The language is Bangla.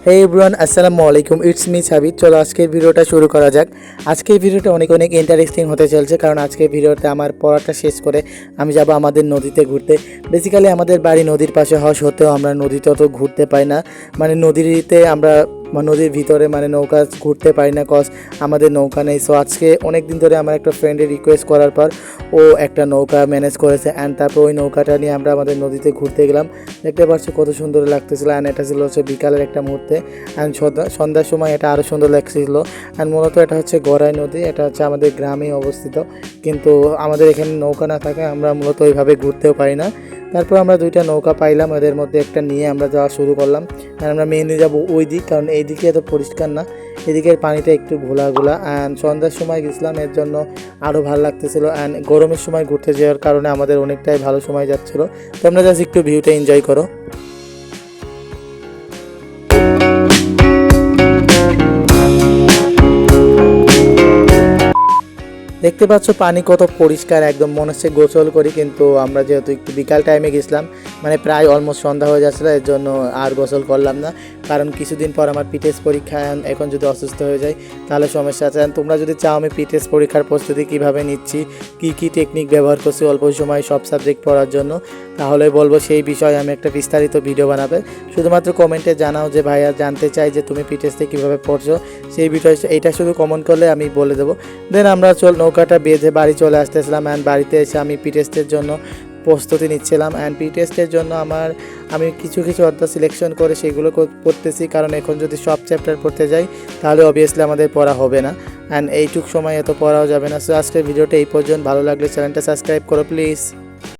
হে এভরিওয়ান, আসসালামু আলাইকুম। ইটস মি সাবিত। চলো আজকের ভিডিওটা শুরু করা যাক। আজকের ভিডিওটা অনেক ইন্টারেস্টিং হতে চলছে, কারণ আজকের ভিডিওতে আমার পড়াটা শেষ করে আমি যাব আমাদের নদীতে ঘুরতে। বেসিক্যালি আমাদের বাড়ি নদীর পাশে হওয়া সত্ত্বেও আমরা নদীতে অত ঘুরতে পাই না। মানে নদীতে আমরা নদীর ভিতরে নৌকা ঘুরতে পারি না, কজ আমাদের নৌকা নেই। সো আজকে অনেক দিন ধরে আমার একটা ফ্রেন্ডের রিকোয়েস্ট করার পর ও একটা নৌকা ম্যানেজ করেছে, অ্যান্ড তারপর ওই নৌকাটা নিয়ে আমরা আমাদের নদীতে ঘুরতে গেলাম। দেখতে পাচ্ছ কত সুন্দর লাগতেছিল। অ্যান্ড এটা ছিল হচ্ছে বিকালের একটা মুহূর্তে, অ্যান্ড সন্ধ্যার সময় এটা আরও সুন্দর লাগছিল। অ্যান্ড মূলত এটা হচ্ছে গড়াই নদী, এটা হচ্ছে আমাদের গ্রামেই অবস্থিত, কিন্তু আমাদের এখানে নৌকা না থাকে আমরা মূলত ওইভাবে ঘুরতেও পারি না। তারপর আমরা দুইটা নৌকা পাইলাম, এদের মধ্যে একটা নিয়ে আমরা যাওয়া শুরু করলাম। আর আমরা মেইনলি যাবো ওই দিক, কারণ এই দিকে এত পরিষ্কার না, এদিকের পানিটা একটু ঘোলা। অ্যান্ড সন্ধ্যার সময় গেছিলাম, এর জন্য আরও ভালো লাগতেছিলো। অ্যান্ড গরমের সময় ঘুরতে যাওয়ার কারণে আমাদের অনেকটাই ভালো সময় যাচ্ছিলো। তো আমরা জাস্ট একটু ভিউটা এনজয় করো। দেখতে পাচ্ছ পানি কত পরিষ্কার, একদম মনে হচ্ছে গোসল করি। কিন্তু আমরা যেহেতু একটু বিকাল টাইমে গেছিলাম, প্রায় অলমোস্ট সন্ধ্যা হয়ে যাচ্ছিলো, এর জন্য আর গোসল করলাম না। কারণ কিছুদিন পর আমার পিটেস পরীক্ষা, এখন যদি অসুস্থ হয়ে যায় তাহলে সমস্যা আছে। তোমরা যদি চাও আমি পিটেস পরীক্ষার প্রস্তুতি কীভাবে নিচ্ছি, কী টেকনিক ব্যবহার করছি অল্প সময় সব সাবজেক্ট পড়ার জন্য, তাহলে বলবো সেই বিষয়ে আমি একটা বিস্তারিত ভিডিও বানাবে। শুধুমাত্র কমেন্টে জানাও যে ভাইয়া জানতে চাই যে তুমি পিটেসে কীভাবে পড়ছো, সেই বিষয়ে এইটা শুধু কমেন্ট করলে আমি বলে দেবো। দেন আমরা নৌকাটা বেঁধে বাড়ি চলে আসতেছিলাম। অ্যান্ড বাড়িতে এসে আমি পি টেস্টের জন্য প্রস্তুতি নিচ্ছিলাম। অ্যান্ড পি টেস্টের জন্য আমি কিছু অধ্যায় সিলেকশন করে সেগুলো পড়তেছি, কারণ এখন যদি সব চ্যাপ্টার পড়তে যাই তাহলে অবভিয়াসলি আমাদের পড়া হবে না, অ্যান্ড এইটুক সময় এত পড়াও যাবে না। সো আজকের ভিডিওটা এই পর্যন্ত। ভালো লাগলে চ্যানেলটা সাবস্ক্রাইব করো প্লিজ।